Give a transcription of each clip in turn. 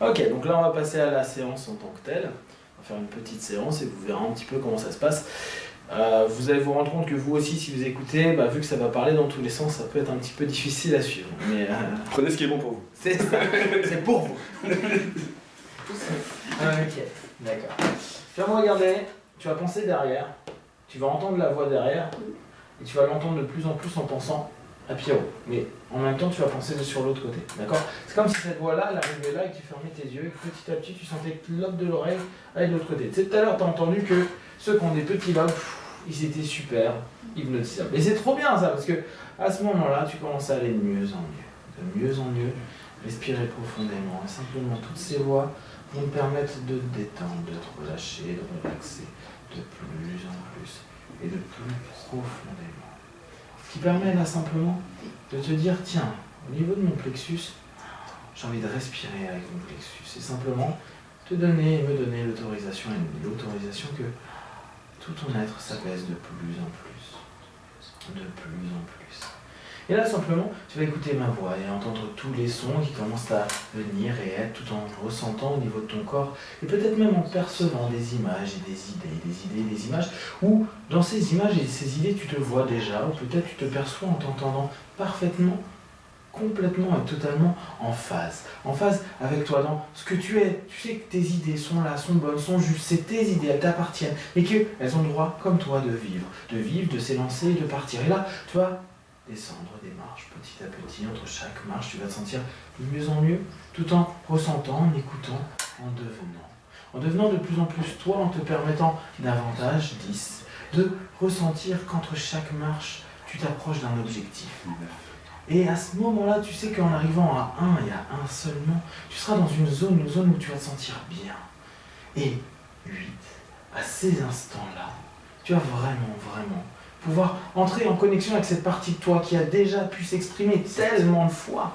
Ok, donc là on va passer à la séance en tant que telle. On va faire une petite séance et vous verrez un petit peu comment ça se passe. Vous allez vous rendre compte que vous aussi, si vous écoutez, vu que ça va parler dans tous les sens, ça peut être un petit peu difficile à suivre. Mais prenez ce qui est bon pour vous. c'est ça, c'est pour vous. Ok, d'accord. Tu vas me regarder, tu vas penser derrière, tu vas entendre la voix derrière, et tu vas l'entendre de plus en plus en pensant à Pierrot. Mais en même temps, tu vas penser sur l'autre côté, d'accord? C'est comme si cette voix-là, elle arrivait là et que tu fermais tes yeux, et que petit à petit, tu sentais que le lobe de l'oreille allait de l'autre côté. Tu sais, tout à l'heure, tu as entendu que ceux qui ont des petits lobes, ils étaient super hypnotisables. Et c'est trop bien ça, parce que à ce moment-là, tu commences à aller de mieux en mieux. De mieux en mieux, respirer profondément. Et simplement, toutes ces voix vont te permettre de te détendre, de te relâcher, de relaxer de plus en plus et de plus profondément. Ce qui permet là simplement de te dire, tiens, au niveau de mon plexus, j'ai envie de respirer avec mon plexus. Et simplement te donner et me donner l'autorisation que tout ton être s'apaise de plus en plus. De plus en plus. Et là, simplement, tu vas écouter ma voix et entendre tous les sons qui commencent à venir et être tout en ressentant au niveau de ton corps et peut-être même en percevant des images et des images, ou dans ces images et ces idées, tu te vois déjà, ou peut-être tu te perçois en t'entendant parfaitement, complètement et totalement en phase avec toi, dans ce que tu es. Tu sais que tes idées sont là, sont bonnes, sont justes, c'est tes idées, elles t'appartiennent, et qu'elles ont le droit, comme toi, de vivre, de s'élancer et de partir. Et là, tu vas descendre des marches petit à petit, entre chaque marche, tu vas te sentir de mieux en mieux, tout en ressentant, en écoutant, en devenant de plus en plus toi, en te permettant davantage, 10, de ressentir qu'entre chaque marche, tu t'approches d'un objectif. Et à ce moment-là, tu sais qu'en arrivant à 1 et à 1 seulement, tu seras dans une zone où tu vas te sentir bien. Et 8, à ces instants-là, tu vas vraiment pouvoir entrer en connexion avec cette partie de toi qui a déjà pu s'exprimer tellement de fois,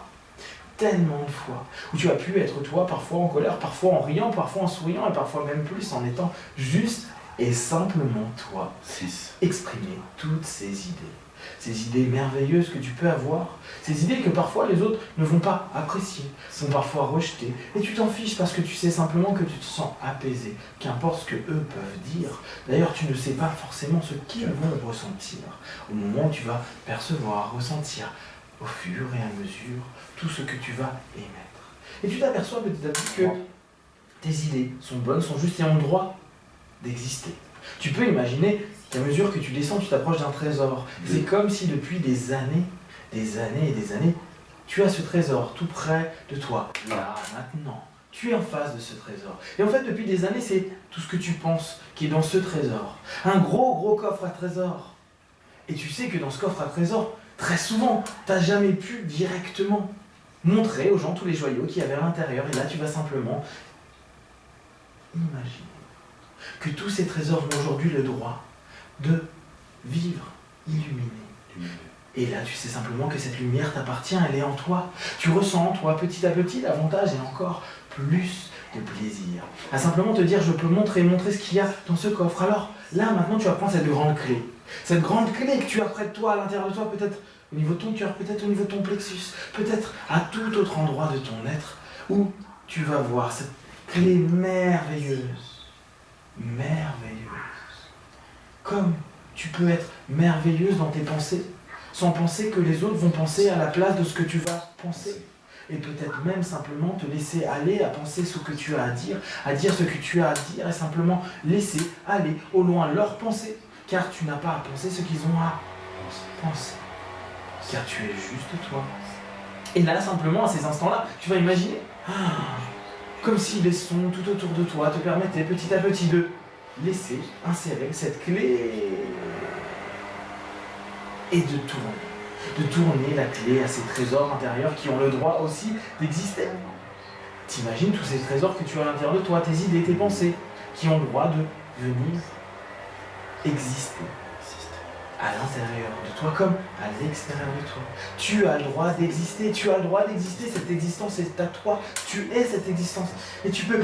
où tu as pu être toi, parfois en colère, parfois en riant, parfois en souriant, et parfois même plus en étant juste et simplement toi. 6. Exprimer toutes ces idées merveilleuses que tu peux avoir, ces idées que parfois les autres ne vont pas apprécier, sont parfois rejetées, et tu t'en fiches parce que tu sais simplement que tu te sens apaisé, qu'importe ce que eux peuvent dire. D'ailleurs, tu ne sais pas forcément ce qu'ils vont ressentir au moment où tu vas percevoir, ressentir au fur et à mesure tout ce que tu vas émettre. Et tu t'aperçois petit à petit que tes idées sont bonnes, sont justes et ont le droit d'exister. Tu peux imaginer qu'à mesure que tu descends, tu t'approches d'un trésor. C'est comme si depuis des années, tu as ce trésor tout près de toi, là, maintenant. Tu es en face de ce trésor. Et en fait, depuis des années, c'est tout ce que tu penses qui est dans ce trésor. Un gros coffre à trésor. Et tu sais que dans ce coffre à trésor, très souvent, tu n'as jamais pu directement montrer aux gens tous les joyaux qu'il y avait à l'intérieur. Et là, tu vas simplement imaginer que tous ces trésors ont aujourd'hui le droit de vivre illuminés. Et là, tu sais simplement que cette lumière t'appartient, elle est en toi. Tu ressens en toi, petit à petit, davantage et encore plus de plaisir. À simplement te dire, je peux montrer ce qu'il y a dans ce coffre. Alors, là, maintenant, tu vas prendre cette grande clé. Cette grande clé que tu as près de toi, à l'intérieur de toi, peut-être au niveau de ton cœur, peut-être au niveau de ton plexus, peut-être à tout autre endroit de ton être, où tu vas voir cette clé merveilleuse. Comme tu peux être merveilleuse dans tes pensées, sans penser que les autres vont penser à la place de ce que tu vas penser. Et peut-être même simplement te laisser aller à penser ce que tu as à dire ce que tu as à dire, et simplement laisser aller au loin leurs pensées, car tu n'as pas à penser ce qu'ils ont à penser, car tu es juste toi. Et là, simplement, à ces instants-là, tu vas imaginer, comme si les sons tout autour de toi te permettaient petit à petit de laisser insérer cette clé et de tourner la clé à ces trésors intérieurs qui ont le droit aussi d'exister. T'imagines tous ces trésors que tu as à l'intérieur de toi, tes idées, tes pensées, qui ont le droit de venir exister à l'intérieur de toi comme à l'extérieur de toi. Tu as le droit d'exister, cette existence est à toi, tu es cette existence, et tu peux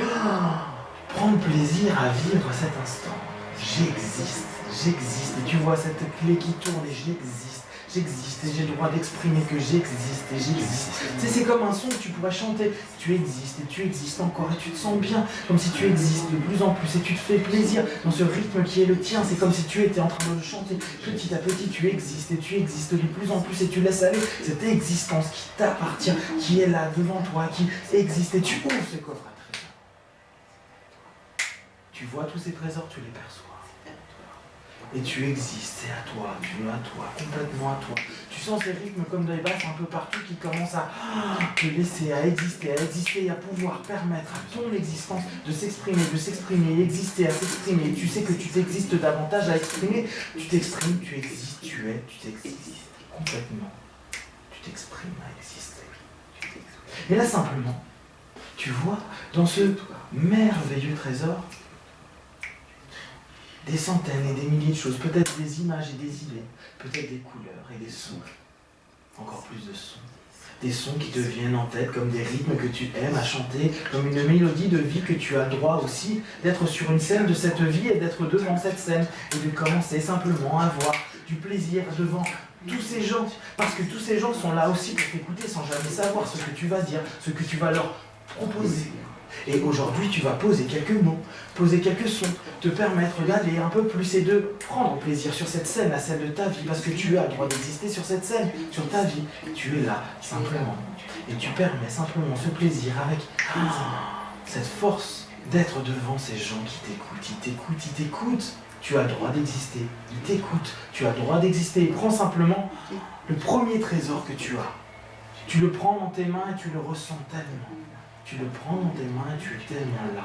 prendre plaisir à vivre cet instant. J'existe, et tu vois cette clé qui tourne et j'existe et j'ai le droit d'exprimer que j'existe et j'existe. Tu sais, c'est comme un son que tu pourrais chanter. Tu existes encore et tu te sens bien, comme si tu existes de plus en plus et tu te fais plaisir dans ce rythme qui est le tien. C'est comme si tu étais en train de le chanter. Petit à petit, tu existes et tu existes de plus en plus et tu laisses aller cette existence qui t'appartient, qui est là devant toi, qui existe et tu ouvres ce coffre à trésors. Tu vois tous ces trésors, tu les perçois. Et tu existes, c'est à toi, complètement à toi. Tu sens ces rythmes comme des basses un peu partout qui commencent à te laisser, à exister et à pouvoir permettre à ton existence de s'exprimer, exister, à s'exprimer. Et tu sais que tu t'existes davantage à exprimer. Tu t'exprimes, tu existes, tu t'existes complètement. Tu t'exprimes à exister. Et là simplement, tu vois, dans ce merveilleux trésor, des centaines et des milliers de choses, peut-être des images et des idées, peut-être des couleurs et des sons, encore plus de sons. Des sons qui te viennent en tête comme des rythmes que tu aimes à chanter, comme une mélodie de vie que tu as le droit aussi d'être sur une scène de cette vie et d'être devant cette scène et de commencer simplement à avoir du plaisir devant tous ces gens, parce que tous ces gens sont là aussi pour t'écouter sans jamais savoir ce que tu vas dire, ce que tu vas leur proposer. Et aujourd'hui, tu vas poser quelques mots, poser quelques sons, te permettre d'aller un peu plus et de prendre plaisir sur cette scène, la scène de ta vie, parce que tu as le droit d'exister sur cette scène, sur ta vie. Tu es là, simplement. Et tu permets simplement ce plaisir avec cette force d'être devant ces gens qui t'écoutent. Tu as le droit d'exister, ils t'écoutent, tu as le droit d'exister. Et prends simplement le premier trésor que tu as. Tu le prends dans tes mains et tu le ressens tellement. Tu le prends dans tes mains et tu es tellement là.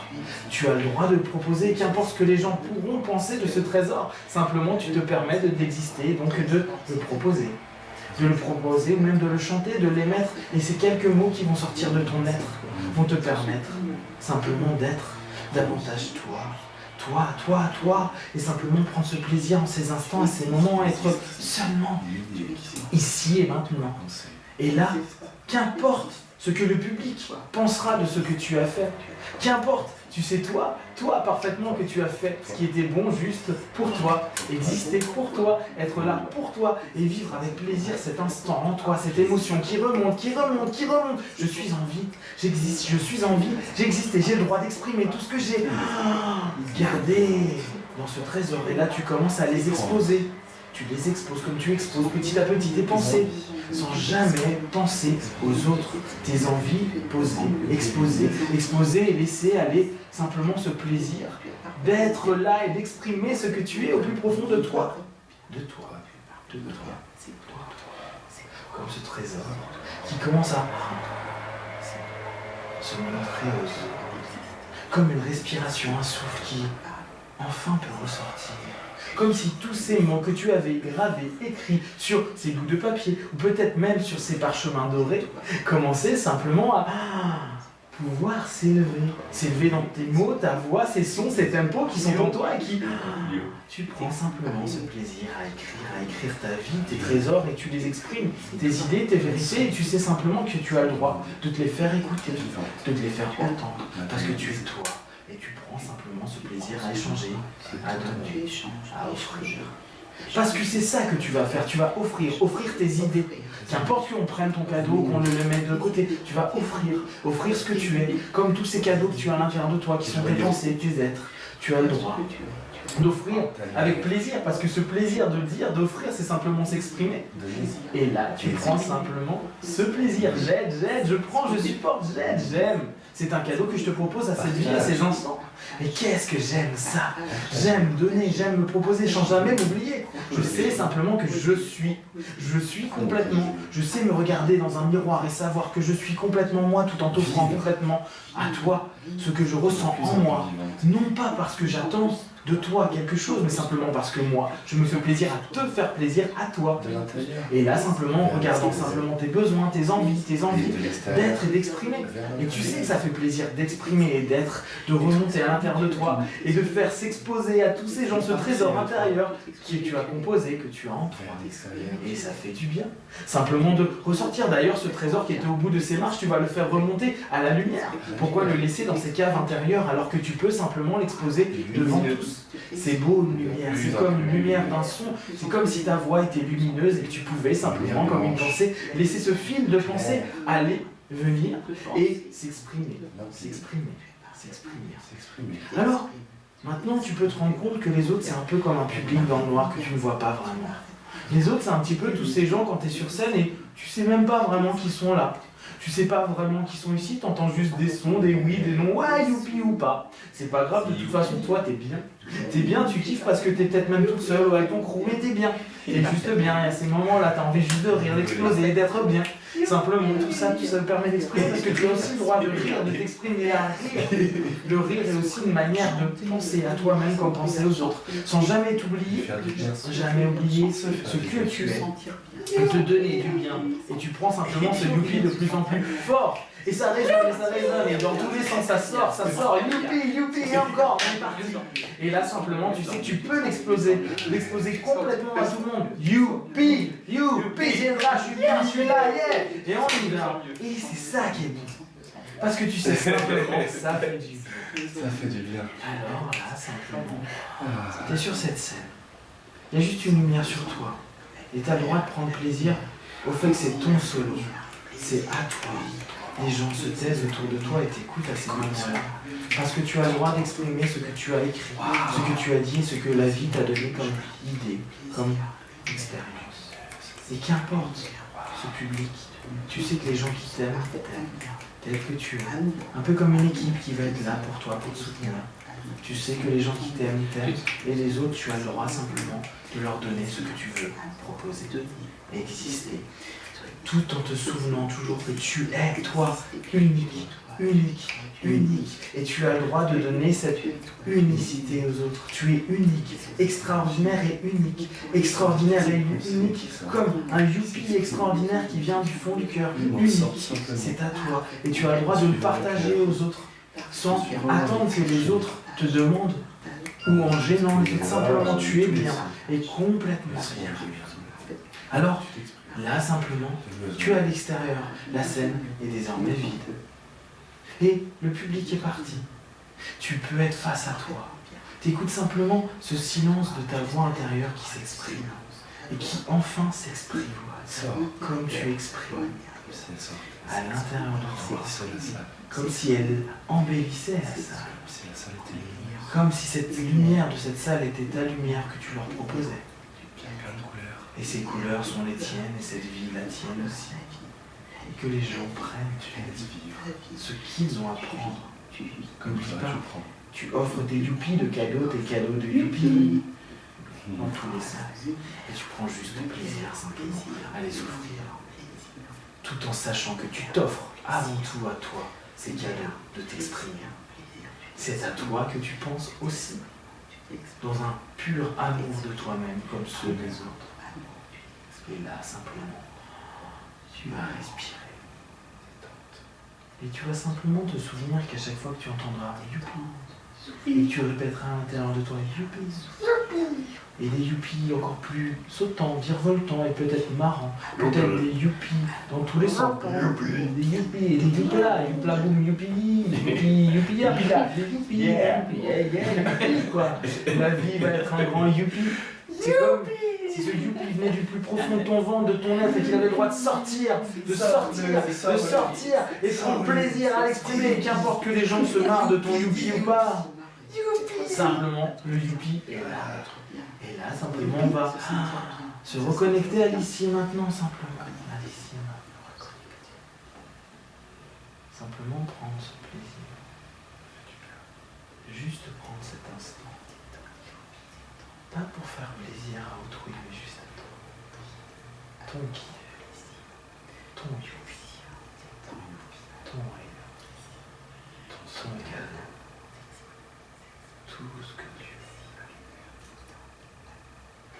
Tu as le droit de le proposer, qu'importe ce que les gens pourront penser de ce trésor. Simplement, tu te permets d'exister, donc de le proposer. De le proposer ou même de le chanter, de l'émettre. Et ces quelques mots qui vont sortir de ton être vont te permettre simplement d'être davantage toi. Et simplement prendre ce plaisir en ces instants, à ces moments, être seulement ici et maintenant. Et là, qu'importe ce que le public pensera de ce que tu as fait. Qu'importe, tu sais toi parfaitement que tu as fait ce qui était bon, juste pour toi, exister pour toi, être là pour toi et vivre avec plaisir cet instant en toi, cette émotion qui remonte. Je suis en vie, j'existe, je suis en vie, j'existe et j'ai le droit d'exprimer tout ce que j'ai gardé dans ce trésor. Et là, tu commences à les exposer. Tu les exposes comme tu exposes petit à petit tes pensées, sans jamais penser aux autres. Tes envies posées, exposer et laisser aller simplement ce plaisir d'être là et d'exprimer ce que tu es au plus profond de toi. De toi. Comme ce trésor qui commence à se montrer aux autres. Comme une respiration, un souffle qui enfin peut ressortir. Comme si tous ces mots que tu avais gravés, écrits sur ces bouts de papier, ou peut-être même sur ces parchemins dorés, commençaient simplement à pouvoir s'élever dans tes mots, ta voix, ces sons, ces tempos qui sont en toi et qui... Tu prends simplement ce plaisir à écrire ta vie, tes trésors, et tu les exprimes, tes idées, tes vérités, et tu sais simplement que tu as le droit de te les faire écouter, de te les faire entendre, parce que tu es toi. Et tu prends simplement ce plaisir à échanger, à donner, à offrir. Parce que c'est ça que tu vas faire, tu vas offrir tes idées. Qu'importe qu'on prenne ton cadeau, qu'on le mette de côté, tu vas offrir ce que tu es, comme tous ces cadeaux que tu as à l'intérieur de toi, qui sont tes pensées, tes êtres. Tu as le droit d'offrir avec plaisir, parce que ce plaisir de dire, d'offrir, c'est simplement s'exprimer. Et là, tu prends simplement ce plaisir. J'aide, je prends, je supporte, j'aime. C'est un cadeau que je te propose à cette vie, à ces instants. Mais qu'est-ce que j'aime ça? J'aime donner, j'aime me proposer, sans jamais m'oublier. Je sais simplement que je suis complètement. Je sais me regarder dans un miroir et savoir que je suis complètement moi tout en t'offrant complètement à toi ce que je ressens en moi. Non pas parce que j'attends de toi quelque chose, mais simplement parce que moi, je me fais plaisir à te faire plaisir à toi. Et là, simplement, en regardant simplement tes besoins, tes envies, d'être et d'exprimer. Et tu sais que ça fait plaisir d'exprimer et d'être, de remonter à l'intérieur de toi et de faire s'exposer à tous ces gens ce trésor intérieur que tu as composé, que tu as en toi. Et ça fait du bien. Simplement de ressortir d'ailleurs ce trésor qui était au bout de ces marches, tu vas le faire remonter à la lumière. Pourquoi le laisser dans ces caves intérieures alors que tu peux simplement l'exposer devant tous? douce. C'est beau une lumière, c'est comme une lumière d'un son. C'est comme si ta voix était lumineuse et que tu pouvais simplement, comme une pensée, laisser ce fil de pensée aller, venir et s'exprimer. Alors, maintenant tu peux te rendre compte que les autres c'est un peu comme un public dans le noir que tu ne vois pas vraiment. Les autres c'est un petit peu tous ces gens quand tu es sur scène et tu sais même pas vraiment qui sont là. Tu sais pas vraiment qui sont ici, t'entends juste des sons, des oui, des non, ouais, youpi ou pas. C'est pas grave, de toute façon, toi, t'es bien. T'es bien, tu kiffes parce que t'es peut-être même toute seule ou avec ton crew, mais t'es bien. T'es juste bien, et à ces moments-là, t'as envie juste de rire, d'exploser, d'être bien. Simplement, tout ça te permet d'exprimer parce que tu as aussi le droit de rire, de t'exprimer à rire. Le rire est aussi une manière de penser à toi-même comme penser aux autres, sans jamais t'oublier, jamais oublier ce que tu es. Et te donner du bien. Et tu prends simplement ce youpi de plus en plus fort. Et ça résonne, et dans tous les sens, ça sort, youpi, et encore, on est parti. Et là, simplement, tu sais que tu peux l'exploser complètement à tout le monde. Youpi, Zédra, je suis bien, je suis là, yeah. Et on y va. Et c'est ça qui est bon. Parce que tu sais simplement, ça fait du bien. Ça fait du bien. Alors là, simplement, t'es sur cette scène. Il y a juste une lumière sur toi. Et tu as le droit de prendre plaisir au fait que c'est ton solo. C'est à toi. Les gens se taisent autour de toi et t'écoutent à ces moments-là. Parce que tu as le droit d'exprimer ce que tu as écrit, ce que tu as dit, ce que la vie t'a donné comme idée, comme expérience. Et qu'importe ce public, tu sais que les gens qui t'aiment, tel que tu es. Un peu comme une équipe qui va être là pour toi, pour te soutenir. Tu sais que les gens qui t'aiment, et les autres, tu as le droit simplement de leur donner ce que tu veux proposer, exister, tout en te souvenant toujours que tu es, toi, unique, et tu as le droit de donner cette unicité aux autres. Tu es unique, extraordinaire et unique, comme un youpi extraordinaire qui vient du fond du cœur, unique, c'est à toi, et tu as le droit de le partager aux autres, sans attendre que les autres te demandent ou en gênant, simplement tu es bien et complètement bien. Alors, là simplement, tu es à l'extérieur, la scène est désormais vide. Et le public est parti. Tu peux être face à toi. Tu écoutes simplement ce silence de ta voix intérieure qui s'exprime et qui enfin s'exprime comme tu exprimes à l'intérieur de toi, comme si elle embellissait la salle. Comme si cette lumière de cette salle était ta lumière que tu leur proposais. Et ces couleurs sont les tiennes et cette vie la tienne aussi. Et que les gens prennent ce qu'ils ont à prendre. Comme tu parles, tu offres tes youpis de cadeaux, tes cadeaux de youpis dans tous les sens. Et tu prends juste plaisir simplement à les offrir. Tout en sachant que tu t'offres avant tout à toi ces cadeaux de t'exprimer. C'est à toi que tu penses aussi, dans un pur amour de toi-même comme ceux des autres. Et là, simplement, tu vas respirer. Et tu vas simplement te souvenir qu'à chaque fois que tu entendras youpi, et tu répéteras à l'intérieur de toi youpi, et des youpis encore plus sautants, virevoltants et peut-être marrants, peut-être des youpis dans tous les sens, des youpis et des youpla, youpla boum youpi, youpi yapila, des youpis, youpi quoi. La vie va être un grand youpi. C'est comme si ce youpi venait du plus profond de ton ventre, de ton être, et qu'il avait le droit de sortir, et prendre plaisir à l'exprimer, qu'importe que les gens se marrent de ton youpi ou pas. Simplement, le youpi est là. Et là, simplement, on va se reconnecter à l'ici maintenant, simplement. À l'ici maintenant. Simplement prendre ce plaisir. Juste prendre cet instant. Pas pour faire plaisir à autrui, mais juste à toi. Ton kiff, ton youpi, ton rire, ton son cadeau, tout ce que tu veux.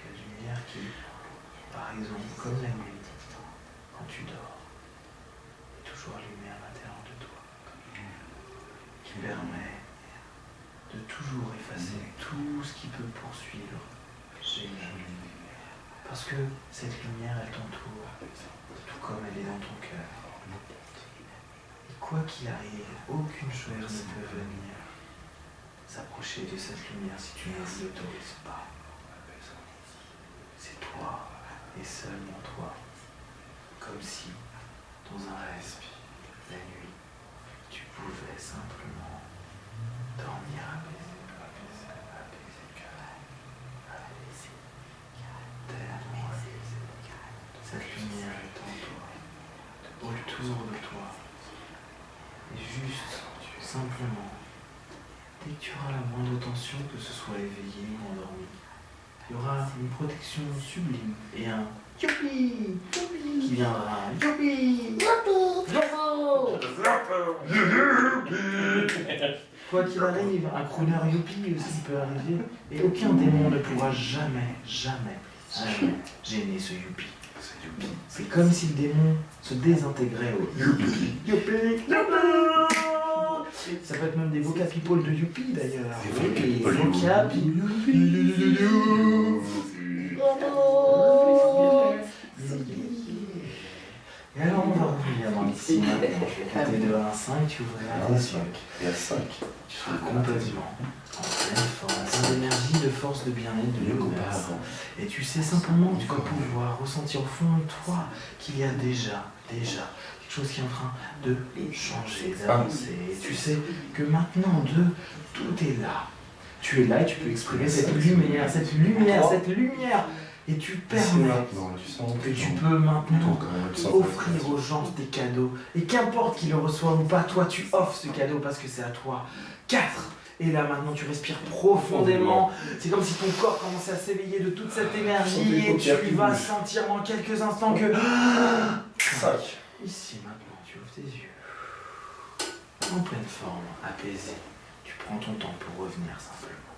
La lumière qui, par exemple, comme la nuit, quand tu dors, est toujours allumée à l'intérieur de toi, qui permet de toujours effacer tout ce qui peut poursuivre chez nous. Parce que cette lumière, elle t'entoure, tout comme elle est dans ton cœur. Et quoi qu'il arrive, aucune chose ne peut venir s'approcher de cette lumière si tu ne l'autorises pas. C'est toi et seulement toi. Comme si, dans un rêve, la nuit, tu pouvais simplement dormir apaisé, tellement apaisé. Cette lumière est en toi, autour de toi. Et juste, simplement, dès que tu auras la moindre tension, que ce soit éveillé ou endormi, il y aura une protection sublime et un youpi qui viendra. Youpi! Quoi qu'il arrive, un crooner youpi aussi peut arriver et aucun démon ne pourra jamais gêner ce youpi. C'est comme si le démon se désintégrait au youpi. Youpi! Ça peut être même des vocab people de youpi d'ailleurs. Des vocab Et alors on va revenir dans ici maintenant. Je vais compter de 1 à 5, tu ouvriras tes yeux. Et à 5. Tu seras complètement en pleine forme, d'énergie, de force, de bien-être, de bonheur. Et tu sais simplement que tu vas pouvoir ressentir au fond de toi qu'il y a déjà quelque chose qui est en train de changer, d'avancer. Et tu sais que maintenant, tout est là. Tu es là et tu peux exprimer cette lumière. Et tu permets que tu peux maintenant offrir aux gens des cadeaux. Et qu'importe qu'ils le reçoivent ou pas, toi tu offres ce cadeau parce que c'est à toi. 4. Et là maintenant tu respires profondément. C'est comme si ton corps commençait à s'éveiller de toute cette énergie. Et tu vas sentir dans quelques instants que... 5. Ici maintenant tu ouvres tes yeux. En pleine forme, apaisé. Tu prends ton temps pour revenir simplement.